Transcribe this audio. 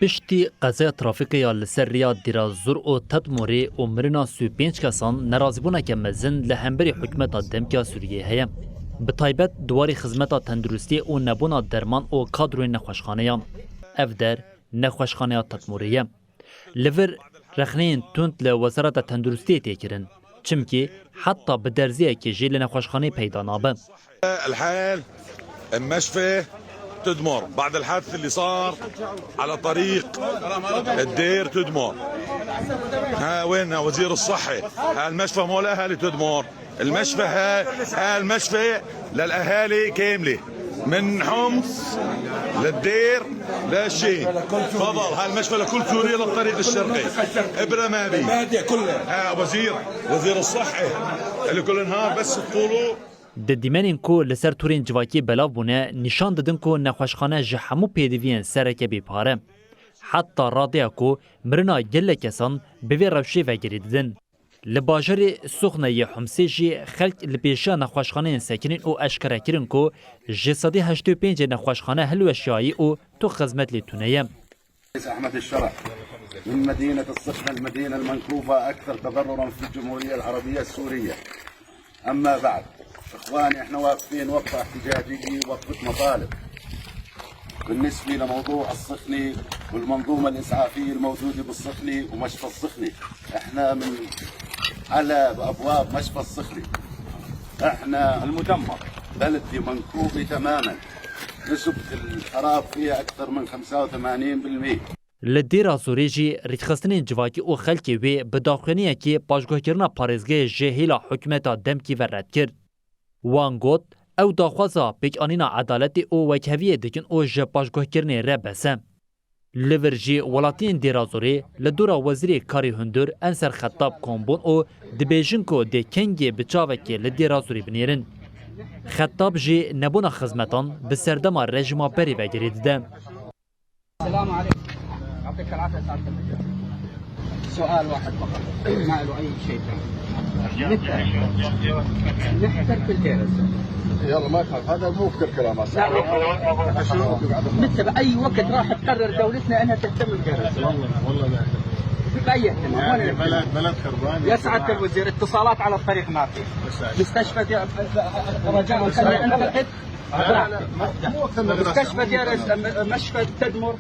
پشتی قضای ترافیکی لسر ریا دیرا زور و تدموری و مرنا 35 کسان نرازبونه که مزن لهمبری حکمت دمکیا سوریه هیم. به تایبت دواری خدمت تندرستی و نبونا درمان و کادروی نخوشخانه‌ام. اف در نخوشخانه تدموریه. لور رخنین تند لوزارت تندرستی تکرن. چمکی حتی به درزیه که جیل نخوشخانه پیدا نابه. الحال المشفى تدمر بعد الحادث اللي صار على طريق الدير تدمر. ها وين وزير الصحة؟ ها المشفى مو الاهالي تدمر، المشفى ها المشفى للاهالي كاملة من حمص للدير للشين. تفضل ها المشفى لكل سوريا للطريق الشرقي. ابره ما بي ها وزير الصحة اللي كل نهار بس تقولوا دیمنین کو لسر تورین جواکی بلاو بونه نشان دادن کو نخوشخانه جهمو پیدوین سرکه بیپاره. حتی رادیا کو مرنا گله کسان به روشی و گریدن. لباجر سخنه ی حمسی جی خلق لبیشا نخوشخانه ساکنین او اشکره کرن کو جسدی 85 نخوشخانه هلو شایی او تو خدمت لیتونه. احمد الشرع من مدينة الصخنة المدينة المنكوبة أكثر تضررا في الجمهورية العربية السورية. أما بعد إخواني احنا واقفين وقفة احتجاجية وقفة مطالب بالنسبة لموضوع الصخني والمنظومة الإسعافية الموجودة بالصخني ومشفى الصخني. احنا من على أبواب مشفى الصخني، احنا المدمر بلدي منكوبة تماما، نسبة الخراب فيها أكثر من 85%. لدیرا زوریجی ریتخستنین جواکی او خلکی وی بداخلینیه که پاشگاه کرنا پارێزگای جهیلا حکومتا دمکی ورد کرد. وان گوت او داخوازا پیک آنینا عدالتی او وکهویه دکن او جه پاشگاه کرنی ره بسه. لورجی ولاتین دیرا زوری لدورا وزیری کاری هندور انسر خطاب کامبون او دبیجن کو دی کنگی بچاوکی لدیرا زوری بنیرن. خطاب جی نبونا خدمتان بسردما رژیما بری وگرید ده. السلام عليكم. يعطيك العافية سعادة المجلس. سؤال واحد فقط ما له أي شيء ثاني. نحترق الجرس. يلا ما يخالف هذا مو كثير كلام. متى بأي وقت راح تقرر دولتنا أنها تهتم الجرس. والله ما بأي اهتمام. بلد خربان. يا سعادة الوزير اتصالات على الطريق ما في. مستشفى رجاء خلينا ننتقد. مستشفى مشفى تدمر.